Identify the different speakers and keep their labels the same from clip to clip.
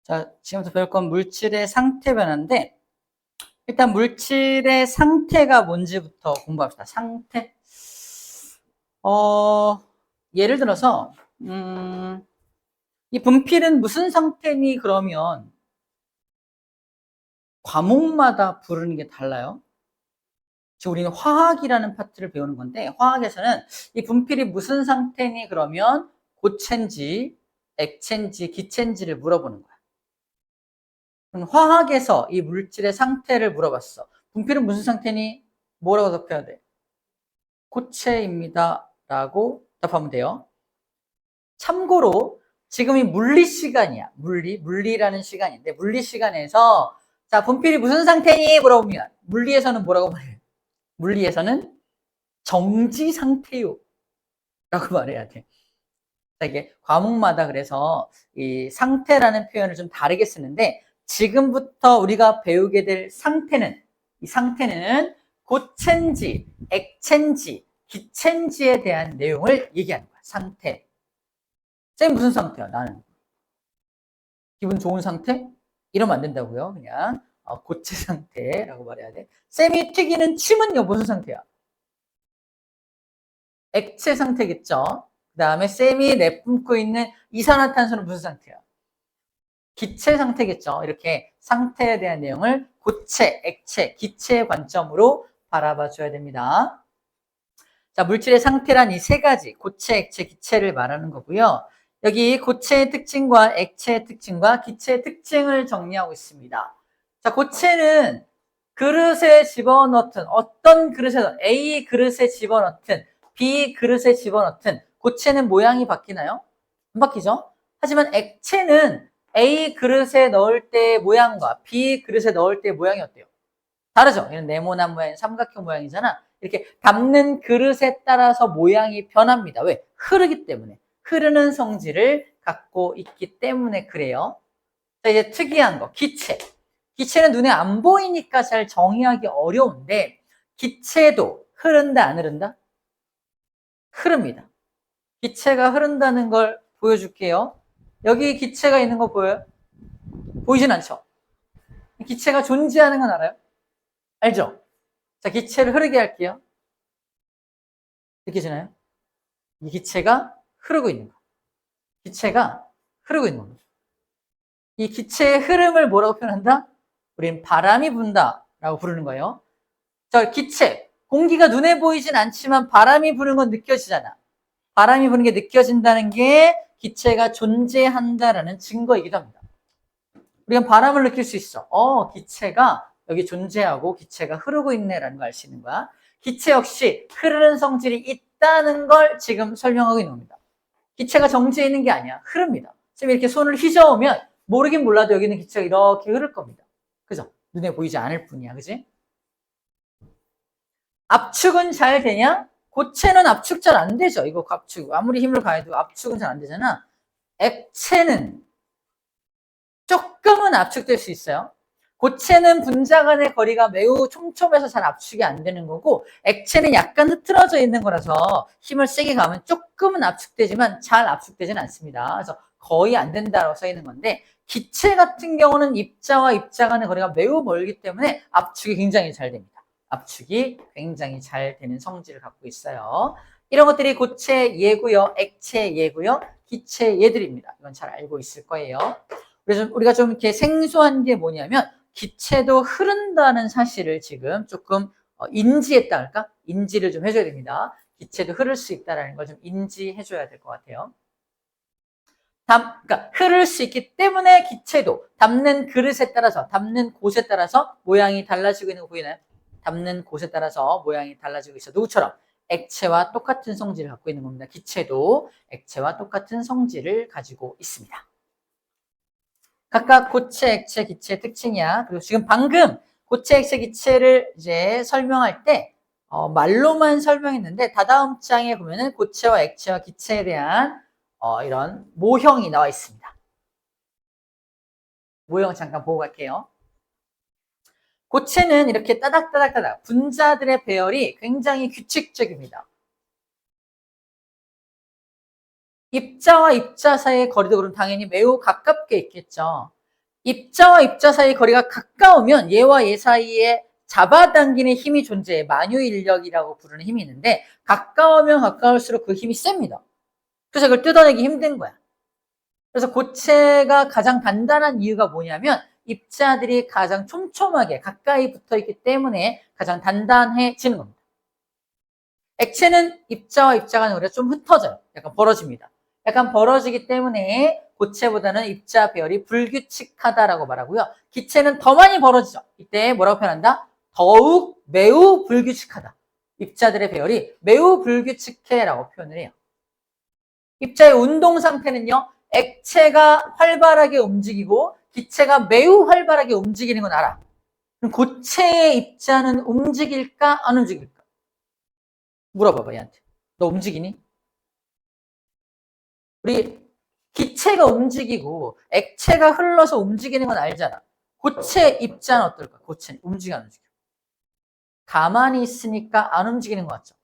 Speaker 1: 자, 지금부터 배울 건 물질의 상태 변화인데, 일단 물질의 상태가 뭔지부터 공부합시다. 상태. 예를 들어서, 이 분필은 무슨 상태니? 그러면 과목마다 부르는 게 달라요. 지금 우리는 화학이라는 파트를 배우는 건데, 화학에서는 이 분필이 무슨 상태니? 그러면 고체인지, 액체인지, 기체인지를 물어보는 거야. 그럼 화학에서 이 물질의 상태를 물어봤어. 분필은 무슨 상태니? 뭐라고 답해야 돼? 고체입니다. 라고 답하면 돼요. 참고로 지금이 물리 시간이야. 물리라는 시간인데 물리 시간에서 자, 분필이 무슨 상태니? 물어보면 물리에서는 뭐라고 말해요? 물리에서는 정지 상태요. 라고 말해야 돼. 이게 과목마다 그래서 이 상태라는 표현을 좀 다르게 쓰는데 지금부터 우리가 배우게 될 상태는 이 상태는 고체인지 액체인지 기체인지에 대한 내용을 얘기하는 거야. 상태. 쌤 무슨 상태야? 나는 기분 좋은 상태? 이러면 안 된다고요. 그냥 고체 상태라고 말해야 돼. 쌤이 튀기는 침은요 무슨 상태야? 액체 상태겠죠. 그 다음에 쌤이 내뿜고 있는 이산화탄소는 무슨 상태야? 기체 상태겠죠. 이렇게 상태에 대한 내용을 고체, 액체, 기체의 관점으로 바라봐 줘야 됩니다. 자, 물질의 상태란 이 세 가지, 고체, 액체, 기체를 말하는 거고요. 여기 고체의 특징과 액체의 특징과 기체의 특징을 정리하고 있습니다. 자, 고체는 그릇에 집어넣든 어떤 그릇에 A 그릇에 집어넣든 B 그릇에 집어넣든 고체는 모양이 바뀌나요? 안 바뀌죠? 하지만 액체는 A 그릇에 넣을 때 모양과 B 그릇에 넣을 때 모양이 어때요? 다르죠? 얘는 네모난 모양, 삼각형 모양이잖아. 이렇게 담는 그릇에 따라서 모양이 변합니다. 왜? 흐르기 때문에. 흐르는 성질을 갖고 있기 때문에 그래요. 자, 이제 특이한 거, 기체. 기체는 눈에 안 보이니까 잘 정의하기 어려운데 기체도 흐른다, 안 흐른다? 흐릅니다. 기체가 흐른다는 걸 보여줄게요. 여기 기체가 있는 거 보여요? 보이진 않죠? 기체가 존재하는 건 알아요? 알죠? 자, 기체를 흐르게 할게요. 느껴지나요? 이 기체가 흐르고 있는 거. 기체가 흐르고 있는 겁니다. 이 기체의 흐름을 뭐라고 표현한다? 우린 바람이 분다라고 부르는 거예요. 자, 기체. 공기가 눈에 보이진 않지만 바람이 부는 건 느껴지잖아. 바람이 부는 게 느껴진다는 게 기체가 존재한다라는 증거이기도 합니다. 우리가 바람을 느낄 수 있어. 기체가 여기 존재하고 기체가 흐르고 있네라는 걸 알 수 있는 거야. 기체 역시 흐르는 성질이 있다는 걸 지금 설명하고 있는 겁니다. 기체가 정지해 있는 게 아니야. 흐릅니다. 지금 이렇게 손을 휘저으면 모르긴 몰라도 여기 있는 기체가 이렇게 흐를 겁니다. 그죠? 눈에 보이지 않을 뿐이야. 그지? 압축은 잘 되냐? 고체는 압축 잘 안 되죠. 이거 압축. 아무리 힘을 가해도 압축은 잘 안 되잖아. 액체는 조금은 압축될 수 있어요. 고체는 분자 간의 거리가 매우 촘촘해서 잘 압축이 안 되는 거고 액체는 약간 흐트러져 있는 거라서 힘을 세게 가면 조금은 압축되지만 잘 압축되지는 않습니다. 그래서 거의 안 된다고 써 있는 건데 기체 같은 경우는 입자와 입자 간의 거리가 매우 멀기 때문에 압축이 굉장히 잘 됩니다. 압축이 굉장히 잘 되는 성질을 갖고 있어요. 이런 것들이 고체 예고요, 액체 예고요, 기체 예들입니다. 이건 잘 알고 있을 거예요. 그래서 우리가 좀 이렇게 생소한 게 뭐냐면 기체도 흐른다는 사실을 지금 조금 인지했다 할까? 인지를 좀 해줘야 됩니다. 기체도 흐를 수 있다는 걸 좀 인지해줘야 될 것 같아요. 그러니까 흐를 수 있기 때문에 기체도 담는 그릇에 따라서, 담는 곳에 따라서 모양이 달라지고 있는 거 보이나요? 담는 곳에 따라서 모양이 달라지고 있어. 누구처럼? 액체와 똑같은 성질을 갖고 있는 겁니다. 기체도 액체와 똑같은 성질을 가지고 있습니다. 각각 고체, 액체, 기체의 특징이야. 그리고 지금 방금 고체, 액체, 기체를 이제 설명할 때 말로만 설명했는데 다다음 장에 보면은 고체와 액체와 기체에 대한 이런 모형이 나와 있습니다. 모형 잠깐 보고 갈게요. 고체는 이렇게 따닥따닥따닥 분자들의 배열이 굉장히 규칙적입니다. 입자와 입자 사이의 거리도 그럼 당연히 매우 가깝게 있겠죠. 입자와 입자 사이 거리가 가까우면 얘와 얘 사이에 잡아당기는 힘이 존재해. 만유인력이라고 부르는 힘이 있는데 가까우면 가까울수록 그 힘이 셉니다. 그래서 그걸 뜯어내기 힘든 거야. 그래서 고체가 가장 단단한 이유가 뭐냐면 입자들이 가장 촘촘하게 가까이 붙어있기 때문에 가장 단단해지는 겁니다. 액체는 입자와 입자 간의 거리가 좀 흩어져요. 약간 벌어집니다. 약간 벌어지기 때문에 고체보다는 입자 배열이 불규칙하다라고 말하고요. 기체는 더 많이 벌어지죠. 이때 뭐라고 표현한다? 더욱 매우 불규칙하다. 입자들의 배열이 매우 불규칙해라고 표현을 해요. 입자의 운동 상태는요. 액체가 활발하게 움직이고 기체가 매우 활발하게 움직이는 건 알아. 그럼 고체의 입자는 움직일까 안 움직일까? 물어봐봐 얘한테. 너 움직이니? 우리 기체가 움직이고 액체가 흘러서 움직이는 건 알잖아. 고체 입자는 어떨까? 고체는 움직여 안 움직여? 가만히 있으니까 안 움직이는 것 같죠?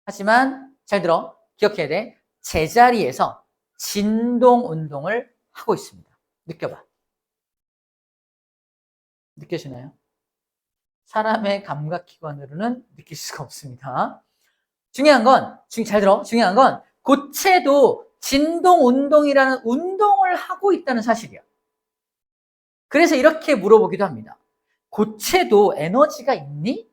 Speaker 1: 하지만 잘 들어. 기억해야 돼. 제자리에서 진동 운동을 하고 있습니다. 느껴봐. 느껴지나요? 사람의 감각기관으로는 느낄 수가 없습니다. 중요한 건, 잘 들어. 중요한 건 고체도 진동 운동이라는 운동을 하고 있다는 사실이야. 그래서 이렇게 물어보기도 합니다. 고체도 에너지가 있니?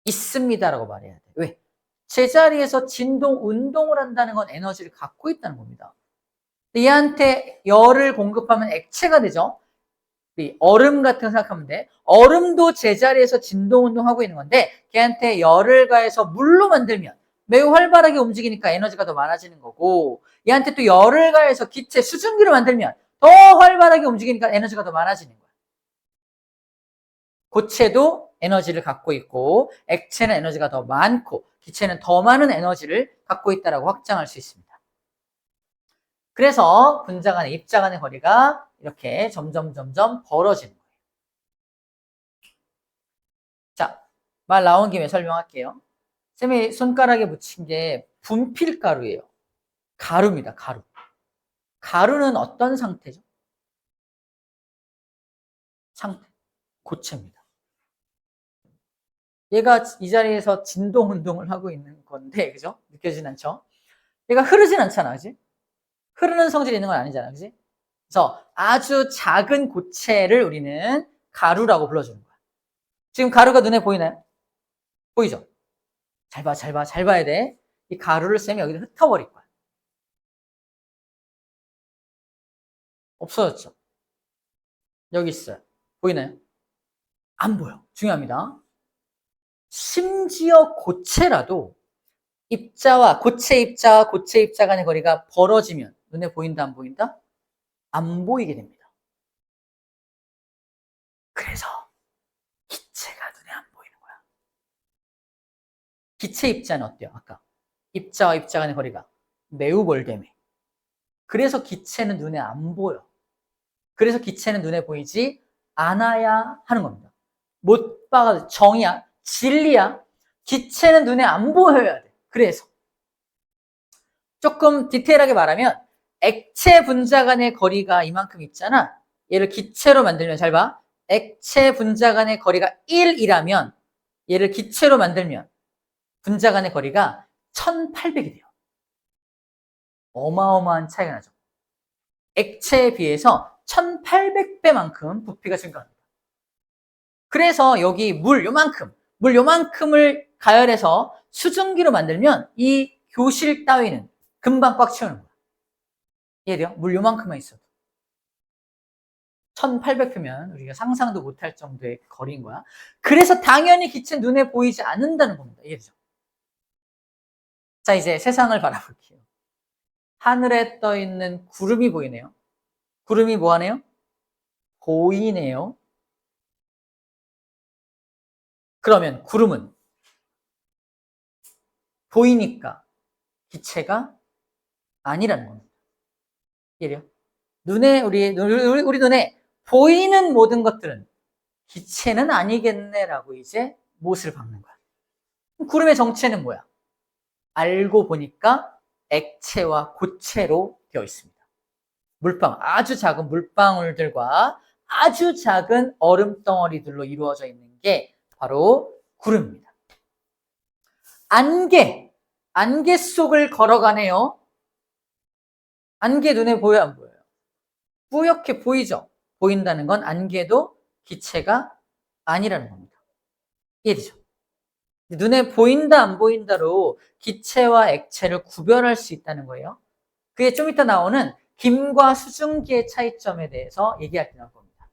Speaker 1: 있습니다라고 말해야 돼. 왜? 제자리에서 진동 운동을 한다는 건 에너지를 갖고 있다는 겁니다. 얘한테 열을 공급하면 액체가 되죠. 얼음 같은 거 생각하면 돼. 얼음도 제자리에서 진동 운동하고 있는 건데 걔한테 열을 가해서 물로 만들면 매우 활발하게 움직이니까 에너지가 더 많아지는 거고, 얘한테 또 열을 가해서 기체 수증기를 만들면 더 활발하게 움직이니까 에너지가 더 많아지는 거야. 고체도 에너지를 갖고 있고 액체는 에너지가 더 많고 기체는 더 많은 에너지를 갖고 있다고 확장할 수 있습니다. 그래서 분자 간의 입자 간의 거리가 이렇게 점점 벌어지는 거예요. 자, 말 나온 김에 설명할게요. 쌤이 손가락에 묻힌 게 분필가루예요. 가루입니다. 가루. 가루는 어떤 상태죠? 상태. 고체입니다. 얘가 이 자리에서 진동 운동을 하고 있는 건데, 그죠? 느껴지진 않죠? 얘가 흐르진 않잖아, 그지? 흐르는 성질이 있는 건 아니잖아, 그지? 그래서 아주 작은 고체를 우리는 가루라고 불러주는 거야. 지금 가루가 눈에 보이나요? 보이죠? 잘 봐, 잘 봐, 잘 봐야 돼. 이 가루를 쌤이 여기다 흩어버릴 거야. 없어졌죠? 여기 있어요. 보이나요? 안 보여. 중요합니다. 심지어 고체라도 고체 입자 간의 거리가 벌어지면 눈에 보인다, 안 보인다? 안 보이게 됩니다. 그래서 기체가 눈에 안 보이는 거야. 기체 입자는 어때요? 아까 입자와 입자 간의 거리가 매우 멀다며. 그래서 기체는 눈에 안 보여. 그래서 기체는 눈에 보이지 않아야 하는 겁니다. 못 봐가지고 정이야, 진리야. 기체는 눈에 안 보여야 돼. 그래서 조금 디테일하게 말하면 액체 분자 간의 거리가 이만큼 있잖아. 얘를 기체로 만들면 잘 봐. 액체 분자 간의 거리가 1이라면 얘를 기체로 만들면 분자 간의 거리가 1800이 돼요. 어마어마한 차이가 나죠. 액체에 비해서 1800배만큼 부피가 증가합니다. 그래서 여기 물 요만큼을 가열해서 수증기로 만들면 이 교실 따위는 금방 꽉 채우는 거야. 이해돼요? 물 요만큼만 있어도. 1800표면 우리가 상상도 못할 정도의 거리인 거야. 그래서 당연히 기체는 눈에 보이지 않는다는 겁니다. 이해되죠? 자, 이제 세상을 바라볼게요. 하늘에 떠 있는 구름이 보이네요. 구름이 뭐 하네요? 보이네요. 그러면 구름은 보이니까 기체가 아니라는 겁니다. 이해돼요? 우리 눈에 보이는 모든 것들은 기체는 아니겠네라고 이제 못을 박는 거야. 구름의 정체는 뭐야? 알고 보니까 액체와 고체로 되어 있습니다. 물방울, 아주 작은 물방울들과 아주 작은 얼음 덩어리들로 이루어져 있는 게 바로 구름입니다. 안개 속을 걸어가네요. 안개 눈에 보여요, 안 보여요? 뿌옇게 보이죠? 보인다는 건 안개도 기체가 아니라는 겁니다. 이해되죠? 눈에 보인다, 안 보인다로 기체와 액체를 구별할 수 있다는 거예요. 그게 좀 이따 나오는 김과 수증기의 차이점에 대해서 얘기할 때 나올 겁니다.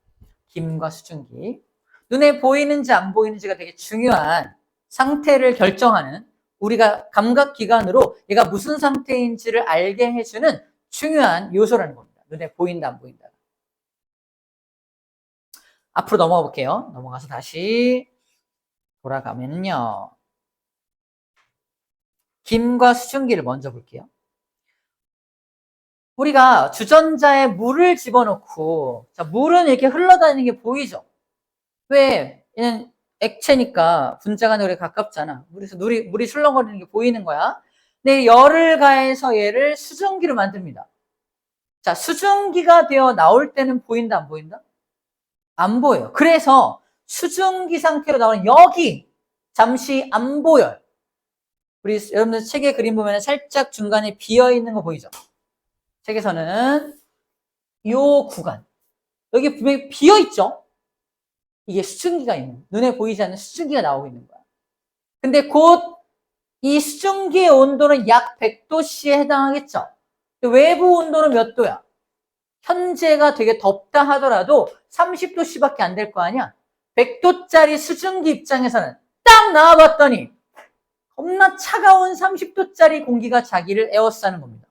Speaker 1: 김과 수증기. 눈에 보이는지 안 보이는지가 되게 중요한 상태를 결정하는, 우리가 감각기관으로 얘가 무슨 상태인지를 알게 해주는 중요한 요소라는 겁니다. 눈에 보인다, 안 보인다. 앞으로 넘어가 볼게요. 넘어가서 다시 돌아가면요. 김과 수증기를 먼저 볼게요. 우리가 주전자에 물을 집어넣고, 자, 물은 이렇게 흘러다니는 게 보이죠? 왜? 얘는 액체니까 분자 간에 우리 가깝잖아. 그래서 물이 술렁거리는 게 보이는 거야. 근데 열을 가해서 얘를 수증기로 만듭니다. 자, 수증기가 되어 나올 때는 보인다, 안 보인다? 안 보여요. 그래서 수증기 상태로 나오는 여기 잠시 안 보여요. 우리 여러분들 책에 그림 보면 살짝 중간에 비어 있는 거 보이죠? 책에서는 요 구간, 여기 분명히 비어 있죠? 이게 수증기가 있는, 눈에 보이지 않는 수증기가 나오고 있는 거야. 근데 곧 이 수증기의 온도는 약 100도씨에 해당하겠죠? 외부 온도는 몇 도야? 현재가 되게 덥다 하더라도 30도씨밖에 안 될 거 아니야? 100도짜리 수증기 입장에서는 딱 나와봤더니 겁나 차가운 30도짜리 공기가 자기를 에워싸는 겁니다.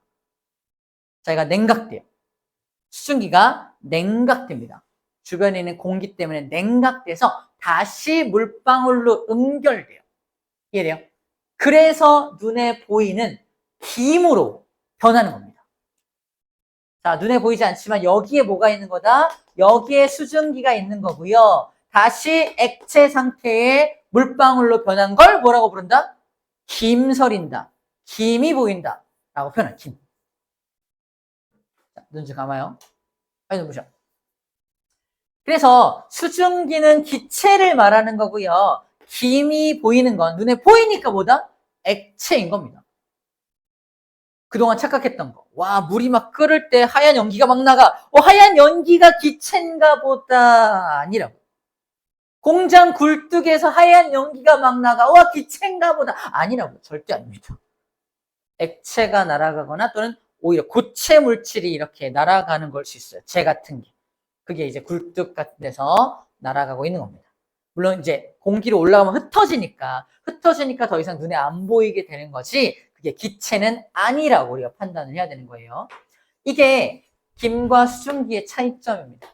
Speaker 1: 자기가 냉각돼요. 수증기가 냉각됩니다. 주변에 있는 공기 때문에 냉각돼서 다시 물방울로 응결돼요. 이해돼요? 그래서 눈에 보이는 김으로 변하는 겁니다. 자, 눈에 보이지 않지만 여기에 뭐가 있는 거다? 여기에 수증기가 있는 거고요. 다시 액체 상태의 물방울로 변한 걸 뭐라고 부른다? 김서린다. 김이 보인다. 라고 표현한 김. 자, 눈 좀 감아요. 빨리 눈 부셔. 그래서 수증기는 기체를 말하는 거고요. 김이 보이는 건 눈에 보이니까 뭐다? 액체인 겁니다. 그동안 착각했던 거. 와, 물이 막 끓을 때 하얀 연기가 막 나가. 하얀 연기가 기체인가 보다. 아니라고. 공장 굴뚝에서 하얀 연기가 막 나가. 와, 기체인가 보다. 아니라고. 절대 아닙니다. 액체가 날아가거나 또는 오히려 고체 물질이 이렇게 날아가는 걸 수 있어요. 재 같은 게. 그게 이제 굴뚝 같은 데서 날아가고 있는 겁니다. 물론 이제 공기로 올라가면 흩어지니까 더 이상 눈에 안 보이게 되는 거지, 그게 기체는 아니라고 우리가 판단을 해야 되는 거예요. 이게 김과 수증기의 차이점입니다.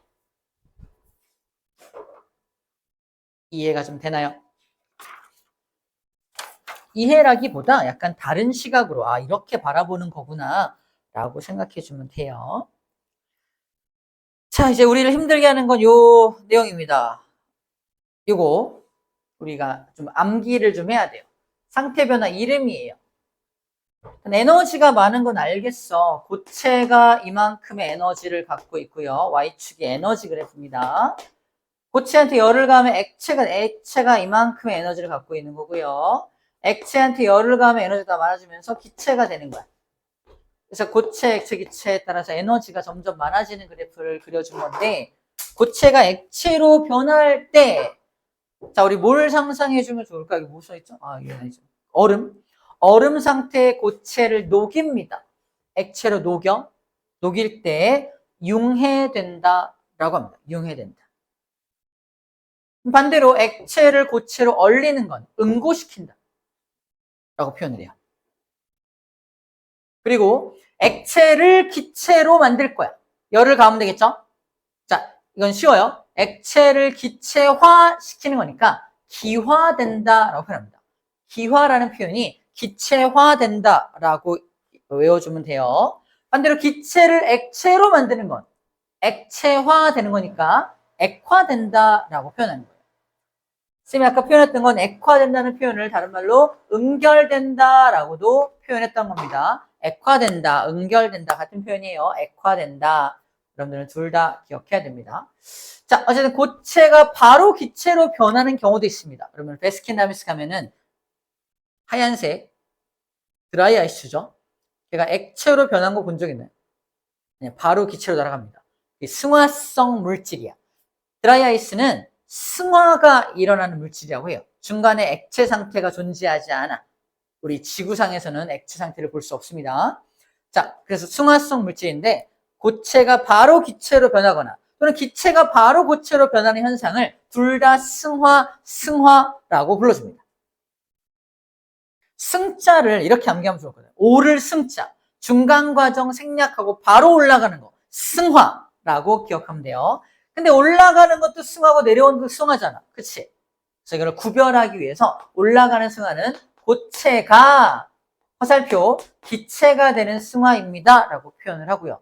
Speaker 1: 이해가 좀 되나요? 이해라기보다 약간 다른 시각으로 이렇게 바라보는 거구나 라고 생각해 주면 돼요. 자, 이제 우리를 힘들게 하는 건 요 내용입니다. 요거 우리가 좀 암기를 좀 해야 돼요. 상태 변화 이름이에요. 에너지가 많은 건 알겠어. 고체가 이만큼의 에너지를 갖고 있고요. Y축이 에너지 그래프입니다. 고체한테 열을 가하면 액체가 이만큼의 에너지를 갖고 있는 거고요. 액체한테 열을 가하면 에너지가 많아지면서 기체가 되는 거야. 그래서 고체, 액체, 기체에 따라서 에너지가 점점 많아지는 그래프를 그려준 건데, 고체가 액체로 변할 때, 자, 우리 뭘 상상해주면 좋을까? 이거 뭐 써있죠? 이게 아니죠. 얼음 상태의 고체를 녹입니다. 액체로 녹일 때 융해된다라고 합니다. 융해된다. 반대로 액체를 고체로 얼리는 건 응고시킨다 라고 표현을 해요. 그리고 액체를 기체로 만들 거야. 열을 가하면 되겠죠? 자, 이건 쉬워요. 액체를 기체화 시키는 거니까 기화된다라고 표현합니다. 기화라는 표현이 기체화된다라고 외워주면 돼요. 반대로 기체를 액체로 만드는 건 액체화되는 거니까 액화된다라고 표현하는 거예요. 쌤이 아까 표현했던 건 액화된다는 표현을 다른 말로 응결된다라고도 표현했던 겁니다. 액화된다, 응결된다 같은 표현이에요. 액화된다. 여러분들은 둘 다 기억해야 됩니다. 자, 어쨌든 고체가 바로 기체로 변하는 경우도 있습니다. 그러면 베스킨라빈스 가면은 하얀색 드라이 아이스죠. 걔가 액체로 변한 거 본 적 있나요? 그냥 바로 기체로 날아갑니다. 승화성 물질이야. 드라이 아이스는 승화가 일어나는 물질이라고 해요. 중간에 액체 상태가 존재하지 않아. 우리 지구상에서는 액체 상태를 볼 수 없습니다. 자, 그래서 승화성 물질인데 고체가 바로 기체로 변하거나 또는 기체가 바로 고체로 변하는 현상을 둘 다 승화라고 불러줍니다. 승자를 이렇게 암기하면 좋을 거예요. 오를 승자, 중간 과정 생략하고 바로 올라가는 거, 승화라고 기억하면 돼요. 근데 올라가는 것도 승화고 내려오는 것도 승화잖아. 그치? 그래서 이걸 구별하기 위해서 올라가는 승화는 고체가 화살표 기체가 되는 승화입니다 라고 표현을 하고요.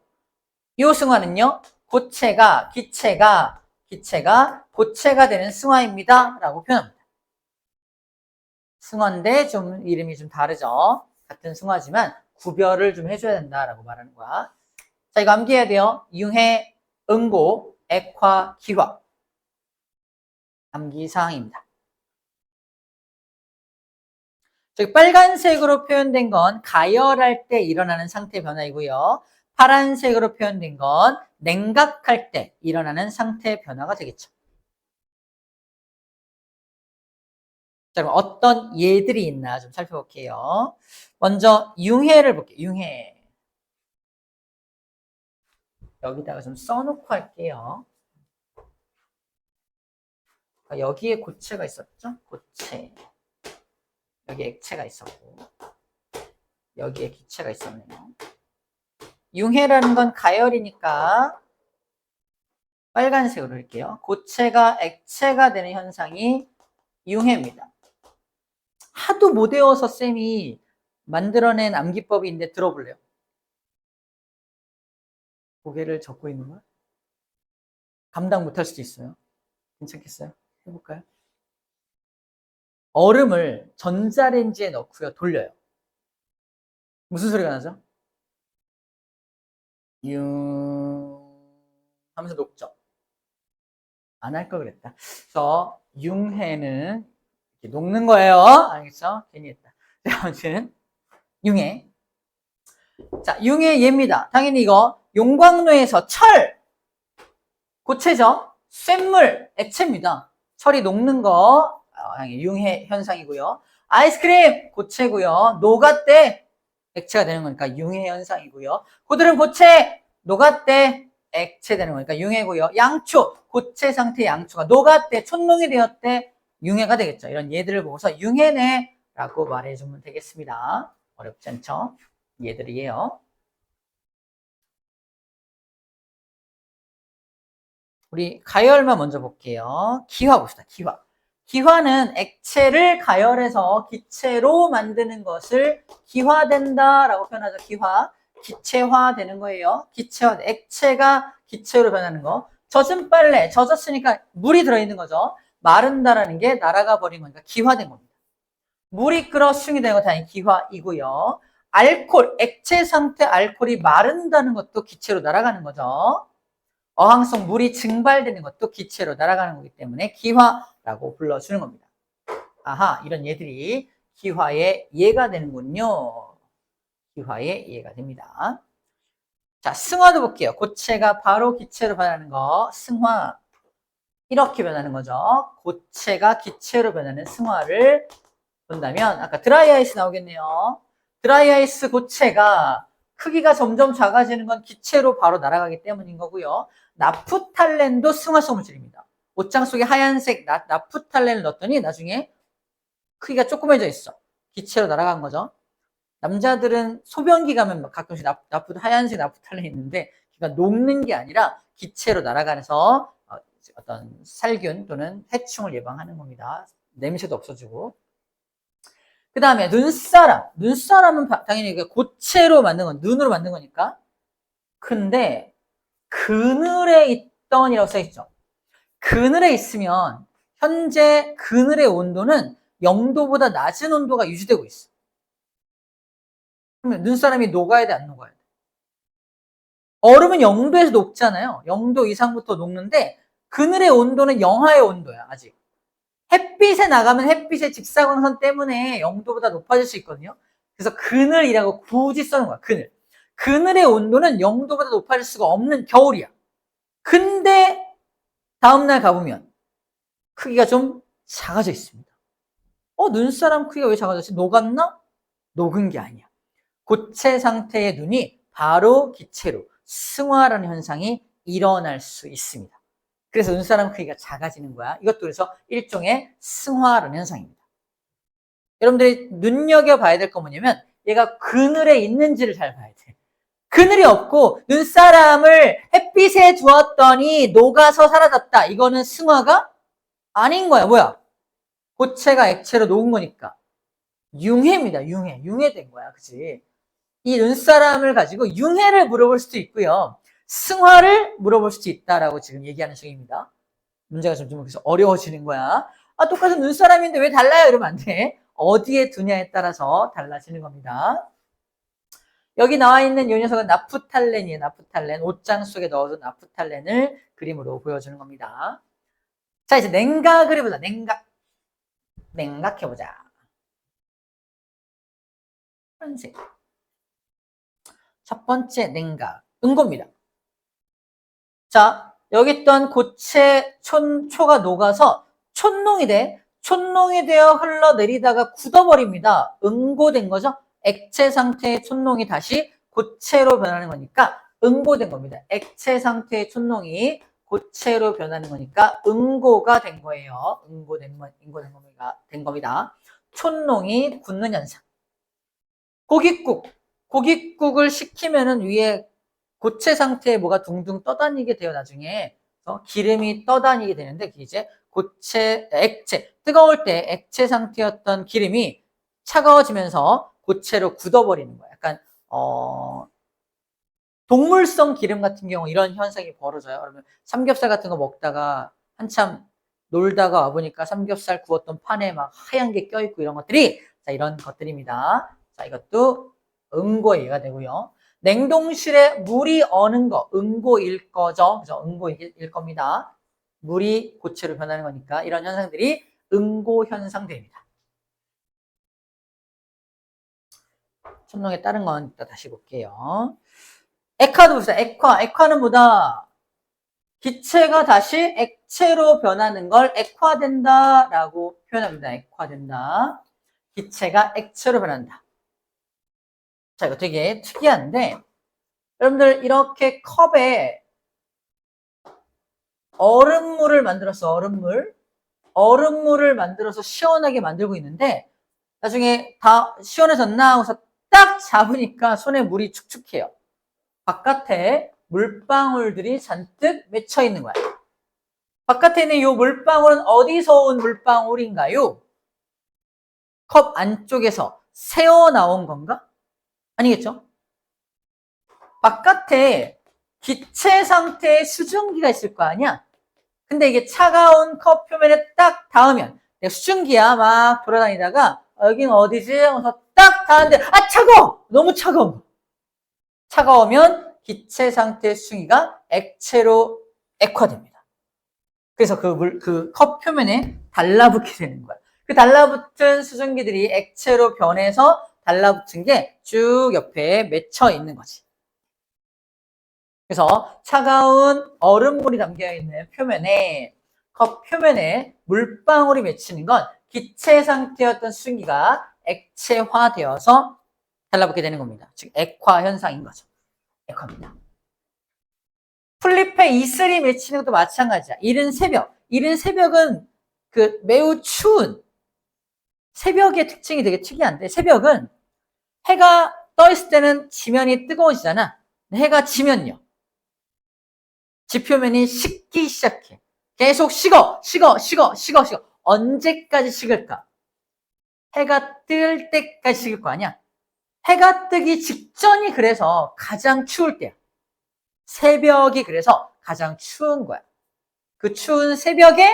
Speaker 1: 이 승화는요, 기체가 고체가 되는 승화입니다 라고 표현합니다. 승화인데 좀 이름이 좀 다르죠. 같은 승화지만 구별을 좀 해줘야 된다라고 말하는 거야. 자, 이거 암기해야 돼요. 융해, 응고, 액화, 기화. 암기사항입니다. 저기 빨간색으로 표현된 건 가열할 때 일어나는 상태 변화이고요. 파란색으로 표현된 건 냉각할 때 일어나는 상태 변화가 되겠죠. 자, 그럼 어떤 예들이 있나 좀 살펴볼게요. 먼저 융해를 볼게요. 융해. 여기다가 좀 써놓고 할게요. 여기에 고체가 있었죠? 고체. 여기 액체가 있었고 여기에 기체가 있었네요. 융해라는 건 가열이니까 빨간색으로 할게요. 고체가 액체가 되는 현상이 융해입니다. 하도 못 외워서 쌤이 만들어낸 암기법인데 들어볼래요? 고개를 젓고 있는 거야? 감당 못할 수도 있어요. 괜찮겠어요? 해볼까요? 얼음을 전자레인지에 넣고요. 돌려요. 무슨 소리가 나죠? 융 하면서 녹죠. 안 할 걸 그랬다. 그래서 융해는 이렇게 녹는 거예요. 알겠죠? 괜히 했다. 아무튼 융해. 자, 융해 예입니다. 당연히 이거 용광로에서 철 고체죠. 쇳물 액체입니다. 철이 녹는 거 융해 현상이고요. 아이스크림 고체고요. 녹았대 액체가 되는 거니까 융해 현상이고요. 고드름 고체 녹았대 액체 되는 거니까 융해고요. 양초 고체 상태 양초가 녹았대 촌농이 되었대 융해가 되겠죠. 이런 예들을 보고서 융해네 라고 말해주면 되겠습니다. 어렵지 않죠? 얘들이에요. 우리 가열만 먼저 볼게요. 기화 봅시다. 기화. 기화는 액체를 가열해서 기체로 만드는 것을 기화된다라고 표현하죠. 기화. 기체화 되는 거예요. 기체화. 액체가 기체로 변하는 거. 젖은 빨래. 젖었으니까 물이 들어있는 거죠. 마른다라는 게 날아가 버린 거니까 기화된 겁니다. 물이 끓어 수증이 되는 거 당연히 기화이고요. 알코올, 액체 상태 알코올이 마른다는 것도 기체로 날아가는 거죠. 어항성 물이 증발되는 것도 기체로 날아가는 거기 때문에 기화라고 불러주는 겁니다. 아하, 이런 예들이 기화의 예가 되는군요. 기화의 예가 됩니다. 자, 승화도 볼게요. 고체가 바로 기체로 변하는 거, 승화. 이렇게 변하는 거죠. 고체가 기체로 변하는 승화를 본다면 아까 드라이아이스 나오겠네요. 드라이아이스 고체가 크기가 점점 작아지는 건 기체로 바로 날아가기 때문인 거고요. 나프탈렌도 승화성 물질입니다. 옷장 속에 하얀색 나프탈렌을 넣었더니 나중에 크기가 조그매져 있어. 기체로 날아간 거죠. 남자들은 소변기 가면 가끔씩 하얀색 나프탈렌이 있는데 그러니까 녹는 게 아니라 기체로 날아가면서 어떤 살균 또는 해충을 예방하는 겁니다. 냄새도 없어지고. 그 다음에 눈사람은 당연히 고체로 만든 건 눈으로 만든 거니까. 근데 그늘에 있던이라고 써있죠. 그늘에 있으면 현재 그늘의 온도는 0도보다 낮은 온도가 유지되고 있어. 그러면 눈사람이 녹아야 돼, 안 녹아야 돼? 얼음은 0도에서 녹잖아요. 0도 이상부터 녹는데 그늘의 온도는 영하의 온도야, 아직. 햇빛에 나가면 햇빛의 직사광선 때문에 0도보다 높아질 수 있거든요. 그래서 그늘이라고 굳이 써는 거야, 그늘. 그늘의 온도는 0도보다 높아질 수가 없는 겨울이야. 근데 다음날 가보면 크기가 좀 작아져 있습니다. 눈사람 크기가 왜 작아졌지? 녹았나? 녹은 게 아니야. 고체 상태의 눈이 바로 기체로 승화라는 현상이 일어날 수 있습니다. 그래서 눈사람 크기가 작아지는 거야. 이것도 그래서 일종의 승화라는 현상입니다. 여러분들이 눈여겨봐야 될 건 뭐냐면 얘가 그늘에 있는지를 잘 봐야 돼. 그늘이 없고 눈사람을 햇빛에 두었더니 녹아서 사라졌다. 이거는 승화가 아닌 거야. 뭐야? 고체가 액체로 녹은 거니까. 융해입니다. 융해. 융해된 거야. 그치? 이 눈사람을 가지고 융해를 물어볼 수도 있고요. 승화를 물어볼 수도 있다라고 지금 얘기하는 중입니다. 문제가 좀 그래서 어려워지는 거야. 똑같은 눈사람인데 왜 달라요? 이러면 안 돼. 어디에 두냐에 따라서 달라지는 겁니다. 여기 나와 있는 이 녀석은 나프탈렌이에요. 나프탈렌. 옷장 속에 넣어둔 나프탈렌을 그림으로 보여주는 겁니다. 자, 이제 냉각을 해보자. 냉각해보자. 파란색. 첫 번째 냉각. 응고입니다. 자, 여기 있던 고체 초가 녹아서 촌농이 되어 흘러내리다가 굳어버립니다. 응고된 거죠. 액체 상태의 촌농이 다시 고체로 변하는 거니까 응고된 겁니다. 액체 상태의 촌농이 고체로 변하는 거니까 응고가 된 거예요. 응고된 겁니다. 촌농이 굳는 현상. 고깃국을 식히면은 위에 고체 상태에 뭐가 둥둥 떠다니게 돼요, 나중에. 기름이 떠다니게 되는데, 이제 액체, 뜨거울 때 액체 상태였던 기름이 차가워지면서 고체로 굳어버리는 거예요. 약간, 동물성 기름 같은 경우 이런 현상이 벌어져요. 그러면 삼겹살 같은 거 먹다가 한참 놀다가 와보니까 삼겹살 구웠던 판에 막 하얀 게 껴있고 이런 것들이, 자, 이런 것들입니다. 자, 이것도 응고의 예가 되고요. 냉동실에 물이 어는 거, 응고일 거죠. 그죠? 응고일 겁니다. 물이 고체로 변하는 거니까 이런 현상들이 응고 현상들입니다. 첨농에 따른 건 이따 다시 볼게요. 액화도 보세요. 액화는 뭐다? 기체가 다시 액체로 변하는 걸 액화된다라고 표현합니다. 액화된다. 기체가 액체로 변한다. 자, 이거 되게 특이한데, 여러분들 이렇게 컵에 얼음물을 만들었어, 얼음물을 만들어서 시원하게 만들고 있는데, 나중에 다 시원해졌나 하고서 딱 잡으니까 손에 물이 축축해요. 바깥에 물방울들이 잔뜩 맺혀 있는 거야. 바깥에 있는 이 물방울은 어디서 온 물방울인가요? 컵 안쪽에서 새어 나온 건가? 아니겠죠? 바깥에 기체 상태의 수증기가 있을 거 아니야? 근데 이게 차가운 컵 표면에 딱 닿으면 수증기야 막 돌아다니다가 여긴 어디지? 하면서 딱 닿았는데 차가워! 너무 차가워. 차가우면 기체 상태의 수증기가 액체로 액화됩니다. 그래서 그 컵 표면에 달라붙게 되는 거야. 그 달라붙은 수증기들이 액체로 변해서 달라붙은 게 쭉 옆에 맺혀 있는 거지. 그래서 차가운 얼음물이 담겨있는 표면에, 컵 표면에 물방울이 맺히는 건 기체 상태였던 수증기가 액체화되어서 달라붙게 되는 겁니다. 즉 액화 현상인 거죠. 액화입니다. 풀잎에 이슬이 맺히는 것도 마찬가지야. 이른 새벽은 매우 추운 새벽의 특징이 되게 특이한데, 새벽은 해가 떠 있을 때는 지면이 뜨거워지잖아. 해가 지면요, 지표면이 식기 시작해. 계속 식어. 언제까지 식을까? 해가 뜰 때까지 식을 거 아니야? 해가 뜨기 직전이 그래서 가장 추울 때야. 새벽이 그래서 가장 추운 거야. 그 추운 새벽에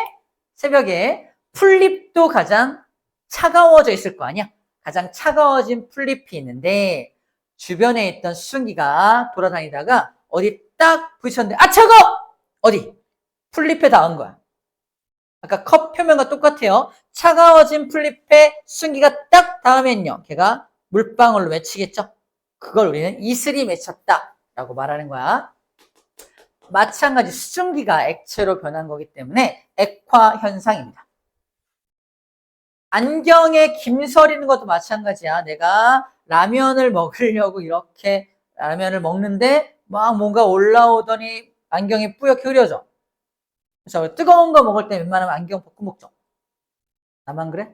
Speaker 1: 풀잎도 가장 차가워져 있을 거 아니야? 가장 차가워진 풀잎이 있는데, 주변에 있던 수증기가 돌아다니다가 어디 딱 부딪혔는데 아 차가워! 어디? 풀잎에 닿은 거야. 아까 컵 표면과 똑같아요. 차가워진 풀잎에 수증기가 딱 닿으면요. 걔가 물방울로 맺히겠죠. 그걸 우리는 이슬이 맺혔다 라고 말하는 거야. 마찬가지 수증기가 액체로 변한 거기 때문에 액화 현상입니다. 안경에 김 서리는 것도 마찬가지야. 내가 라면을 먹으려고 이렇게 라면을 먹는데 막 뭔가 올라오더니 안경이 뿌옇게 흐려져. 그래서 뜨거운 거 먹을 때 웬만하면 안경 벗고 먹죠. 나만 그래?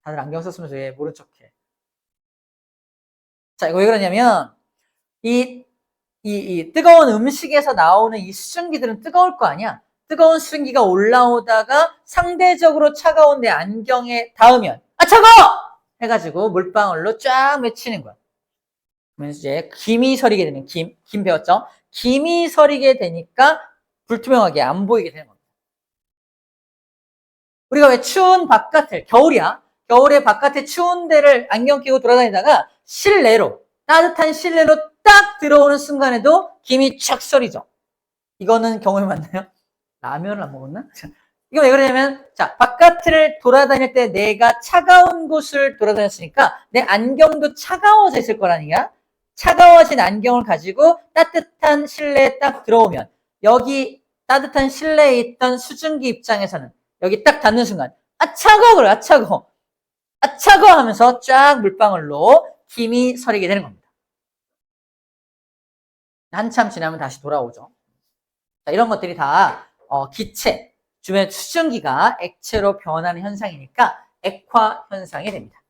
Speaker 1: 다들 안경 썼으면서 왜 모른 척해. 자, 이거 왜 그러냐면 이 뜨거운 음식에서 나오는 이 수증기들은 뜨거울 거 아니야. 뜨거운 수증기가 올라오다가 상대적으로 차가운 내 안경에 닿으면 아 차가워! 해가지고 물방울로 쫙 맺히는 거야. 그러면 이제 김이 서리게 되는 김 배웠죠? 김이 서리게 되니까 불투명하게 안 보이게 되는 겁니다. 우리가 왜 추운 바깥을 겨울이야. 겨울에 바깥에 추운 데를 안경 끼고 돌아다니다가 실내로 따뜻한 실내로 딱 들어오는 순간에도 김이 촥 서리죠. 이거는 경험이 맞나요? 라면을 안 먹었나? 이거 왜 그러냐면 자 바깥을 돌아다닐 때 내가 차가운 곳을 돌아다녔으니까 내 안경도 차가워져 있을 거라니까. 차가워진 안경을 가지고 따뜻한 실내에 딱 들어오면 여기 따뜻한 실내에 있던 수증기 입장에서는 여기 딱 닿는 순간 아 차가워 그래 아 차가워 아 차가워 하면서 쫙 물방울로 김이 서리게 되는 겁니다. 한참 지나면 다시 돌아오죠. 자, 이런 것들이 다 기체, 주변 수증기가 액체로 변하는 현상이니까 액화 현상이 됩니다.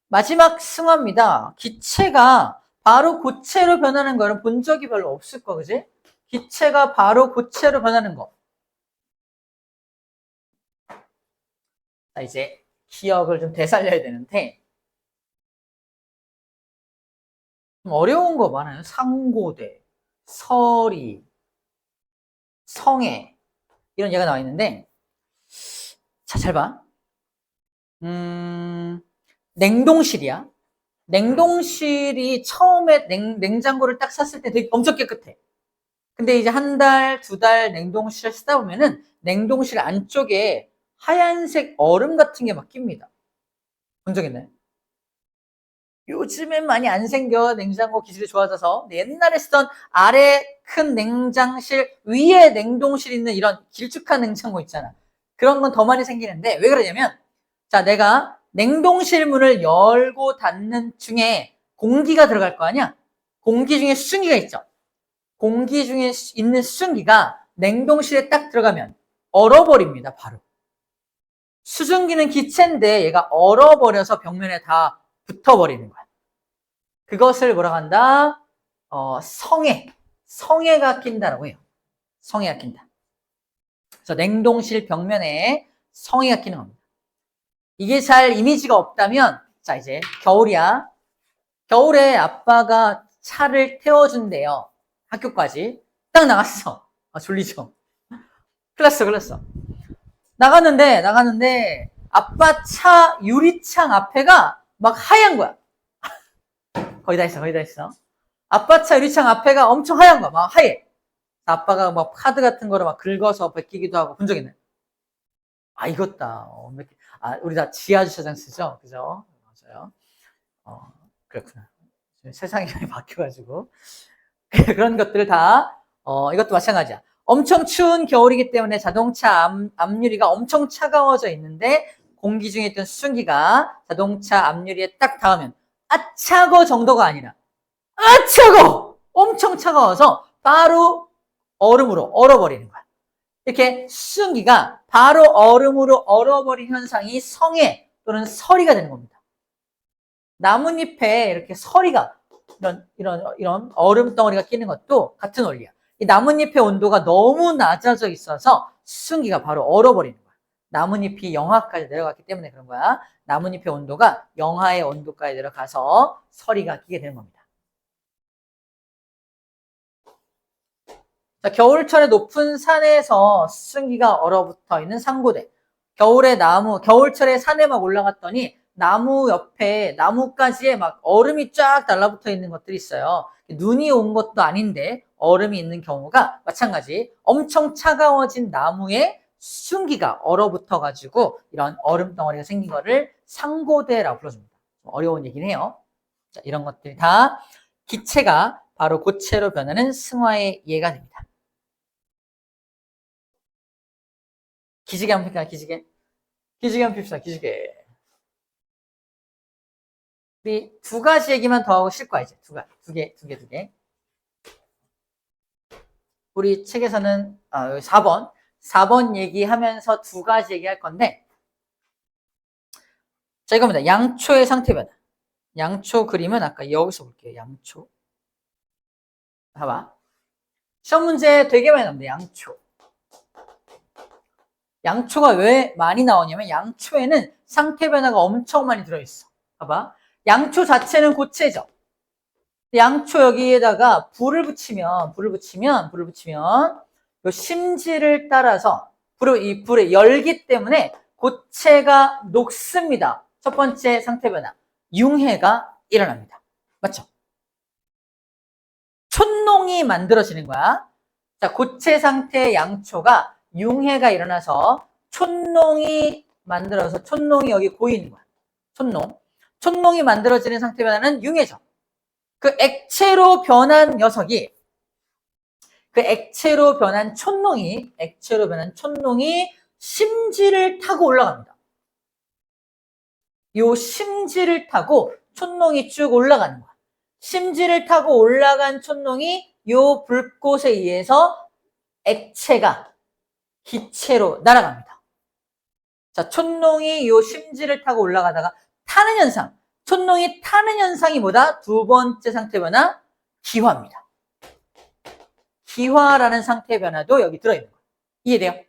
Speaker 1: 마지막 승화입니다. 기체가 바로 고체로 변하는 거는 본 적이 별로 없을 거, 그지? 기체가 바로 고체로 변하는 거. 자, 이제 기억을 좀 되살려야 되는데 좀 어려운 거 많아요. 상고대, 서리, 성애 이런 예가 나와 있는데 자, 잘 봐. 냉동실이야. 냉동실이 처음에 냉장고를 딱 샀을 때 되게 엄청 깨끗해. 근데 이제 한 달, 두 달 냉동실을 쓰다 보면은 냉동실 안쪽에 하얀색 얼음 같은 게 막 낍니다. 본 적 있나요? 요즘엔 많이 안 생겨. 냉장고 기술이 좋아져서. 옛날에 쓰던 아래 큰 냉장실 위에 냉동실 있는 이런 길쭉한 냉장고 있잖아. 그런 건 더 많이 생기는데 왜 그러냐면 자, 내가 냉동실 문을 열고 닫는 중에 공기가 들어갈 거 아니야? 공기 중에 수증기가 있죠. 공기 중에 있는 수증기가 냉동실에 딱 들어가면 얼어버립니다, 바로. 수증기는 기체인데 얘가 얼어버려서 벽면에 다 붙어버리는 거야. 그것을 뭐라고 한다? 성애. 성애가 낀다라고 해요. 성애가 낀다. 그래서 냉동실 벽면에 성애가 끼는 겁니다. 이게 잘 이미지가 없다면 자 이제 겨울이야. 겨울에 아빠가 차를 태워준대요. 학교까지. 딱 나갔어. 아 졸리죠. 큰일 났어. 나갔는데 아빠 차 유리창 앞에가 막 하얀 거야. 거의 다 했어. 아빠 차 유리창 앞에가 엄청 하얀 거야. 막 하얘. 아빠가 막 카드 같은 거를 막 긁어서 베끼기도 하고 본 적 있네. 아 이것다. 우리 다 지하 주차장 쓰죠, 그죠? 맞아요. 그렇구나. 세상이 많이 바뀌어가지고 그런 것들 다 이것도 마찬가지야. 엄청 추운 겨울이기 때문에 자동차 앞유리가 엄청 차가워져 있는데 공기 중에 있던 수증기가 자동차 앞유리에 딱 닿으면 아 차고 정도가 아니라 아 차고 엄청 차가워서 바로 얼음으로 얼어버리는 거야. 이렇게 수증기가 바로 얼음으로 얼어버린 현상이 성애 또는 서리가 되는 겁니다. 나뭇잎에 이렇게 서리가 이런 얼음 덩어리가 끼는 것도 같은 원리야. 이 나뭇잎의 온도가 너무 낮아져 있어서 수증기가 바로 얼어버리는 거야. 나뭇잎이 영하까지 내려갔기 때문에 그런 거야. 나뭇잎의 온도가 영하의 온도까지 내려가서 서리가 끼게 되는 겁니다. 자, 겨울철에 높은 산에서 수증기가 얼어붙어 있는 상고대. 겨울철에 산에 막 올라갔더니 나무 옆에, 나무가지에 막 얼음이 쫙 달라붙어 있는 것들이 있어요. 눈이 온 것도 아닌데 얼음이 있는 경우가 마찬가지. 엄청 차가워진 나무에 수증기가 얼어붙어가지고 이런 얼음 덩어리가 생긴 거를 상고대라고 불러줍니다. 어려운 얘기는 해요. 자, 이런 것들이 다 기체가 바로 고체로 변하는 승화의 예가 됩니다. 기지개 한번 펴볼까요? 기지개. 기지개 한번 핍시다. 기지개. 우리 두 가지 얘기만 더 하고 쉴 거야, 이제. 두 개. 우리 책에서는, 여기 4번. 4번 얘기하면서 두 가지 얘기할 건데, 자, 이겁니다. 양초의 상태 변화. 양초 그림은 아까 여기서 볼게요. 양초. 봐봐. 시험 문제 되게 많이 나옵니다. 양초. 양초가 왜 많이 나오냐면, 양초에는 상태 변화가 엄청 많이 들어있어. 봐봐. 양초 자체는 고체죠. 양초 여기에다가 불을 붙이면 요 심지를 따라서 이 불의 열기 때문에 고체가 녹습니다. 첫 번째 상태 변화. 융해가 일어납니다. 맞죠? 촌농이 만들어지는 거야. 자, 고체 상태의 양초가 융해가 일어나서 촌농이 만들어서 촌농이 여기 고이는 거야. 촌농이 만들어지는 상태 변화는 융해죠. 그 액체로 변한 녀석이, 그 액체로 변한 촌농이 심지를 타고 올라갑니다. 요 심지를 타고 촌농이 쭉 올라가는 거야. 심지를 타고 올라간 촌농이 요 불꽃에 의해서 액체가 기체로 날아갑니다. 자, 촌농이 요 심지를 타고 올라가다가 타는 현상. 촌농이 타는 현상이 뭐다? 두 번째 상태 변화, 기화입니다. 기화라는 상태 변화도 여기 들어있는 거예요. 이해돼요?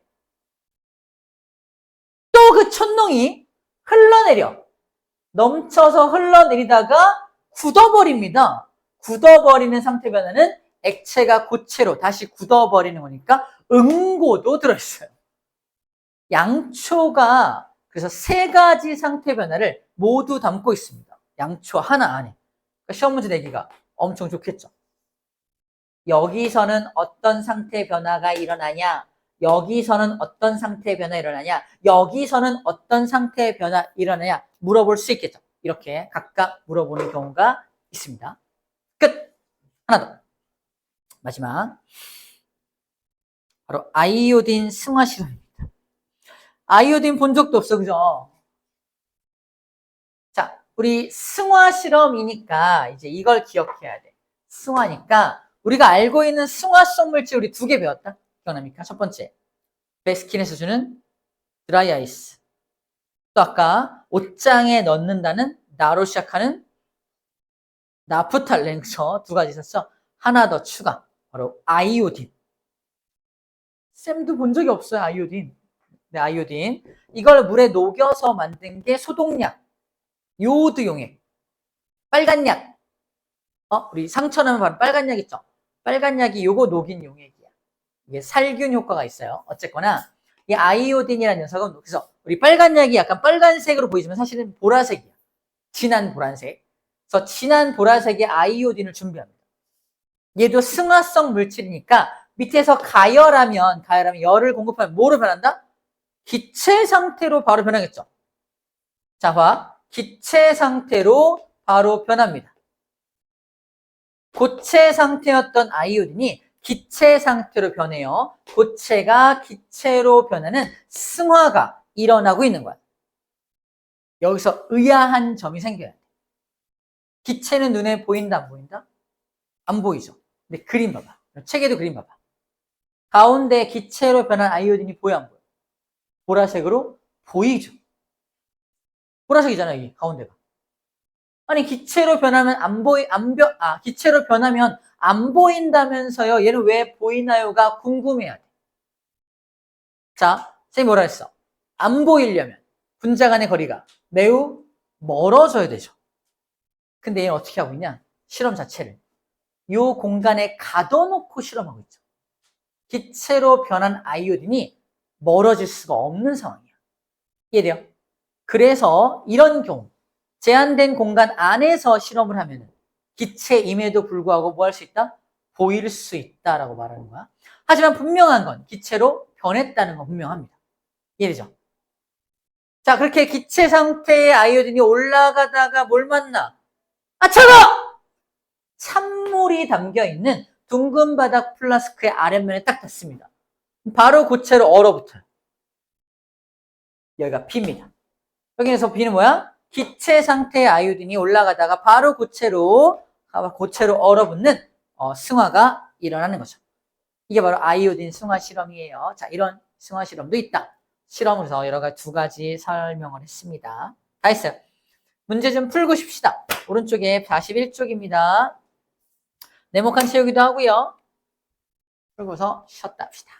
Speaker 1: 또 그 촌농이 흘러내려. 넘쳐서 흘러내리다가 굳어버립니다. 굳어버리는 상태 변화는 액체가 고체로 다시 굳어버리는 거니까 응고도 들어있어요. 양초가 그래서 세 가지 상태 변화를 모두 담고 있습니다. 양초 하나 안에. 그러니까 시험 문제 내기가 엄청 좋겠죠. 여기서는 어떤 상태 변화가 일어나냐? 여기서는 어떤 상태 변화 일어나냐? 여기서는 어떤 상태 변화 일어나냐? 물어볼 수 있겠죠. 이렇게 각각 물어보는 경우가 있습니다. 끝! 하나 더. 마지막. 바로 아이오딘 승화 실험입니다. 아이오딘 본 적도 없어, 그죠? 자, 우리 승화 실험이니까 이제 이걸 기억해야 돼. 승화니까 우리가 알고 있는 승화성 물질 우리 2개 배웠다. 기억납니까? 첫 번째, 베스킨에서 주는 드라이 아이스. 또 아까 옷장에 넣는다는 나로 시작하는 나프탈렌, 두 가지 있었죠. 하나 더 추가, 바로 아이오딘. 쌤도 본 적이 없어요, 아이오딘. 네, 아이오딘. 이걸 물에 녹여서 만든 게 소독약, 요오드 용액, 빨간 약. 우리 상처 나면 바로 빨간 약 있죠. 빨간 약이 요거 녹인 용액이야. 이게 살균 효과가 있어요. 어쨌거나 이 아이오딘이라는 녀석은 그래서 우리 빨간 약이 약간 빨간색으로 보이지만 사실은 보라색이야. 진한 보라색. 그래서 진한 보라색의 아이오딘을 준비합니다. 얘도 승화성 물질이니까 밑에서 가열하면 열을 공급하면 뭐로 변한다? 기체 상태로 바로 변하겠죠. 자, 봐. 기체 상태로 바로 변합니다. 고체 상태였던 아이오딘이 기체 상태로 변해요. 고체가 기체로 변하는 승화가 일어나고 있는 거야. 여기서 의아한 점이 생겨야 돼. 기체는 눈에 보인다, 안 보인다? 안 보이죠. 근데 그림 봐봐. 책에도 그림 봐봐. 가운데 기체로 변한 아이오딘이 보여, 안 보여? 보라색으로 보이죠. 보라색이잖아, 여기 가운데가. 아니, 기체로 변하면 기체로 변하면 안 보인다면서요. 얘는 왜 보이나요가 궁금해야 돼. 자, 선생님이 뭐라 했어? 안 보이려면 분자 간의 거리가 매우 멀어져야 되죠. 근데 얘는 어떻게 하고 있냐? 실험 자체를 이 공간에 가둬놓고 실험하고 있죠. 기체로 변한 아이오딘이 멀어질 수가 없는 상황이야. 이해돼요? 그래서 이런 경우 제한된 공간 안에서 실험을 하면 기체임에도 불구하고 뭐 할 수 있다? 보일 수 있다라고 말하는 거야. 하지만 분명한 건 기체로 변했다는 건 분명합니다. 이해되죠? 자, 그렇게 기체 상태의 아이오딘이 올라가다가 뭘 만나? 아, 차가! 찬물이 담겨있는 둥근 바닥 플라스크의 아랫면에 딱 닿습니다. 바로 고체로 얼어붙어요. 여기가 B입니다. 여기에서 B는 뭐야? 기체 상태의 아이오딘이 올라가다가 바로 고체로 얼어붙는 승화가 일어나는 거죠. 이게 바로 아이오딘 승화 실험이에요. 자, 이런 승화 실험도 있다. 실험으로서 여러 가지 두 가지 설명을 했습니다. 다 했어요. 문제 좀 풀고 싶시다. 오른쪽에 41쪽입니다. 네모칸 채우기도 하고요. 풀고서 쉬었다 합시다.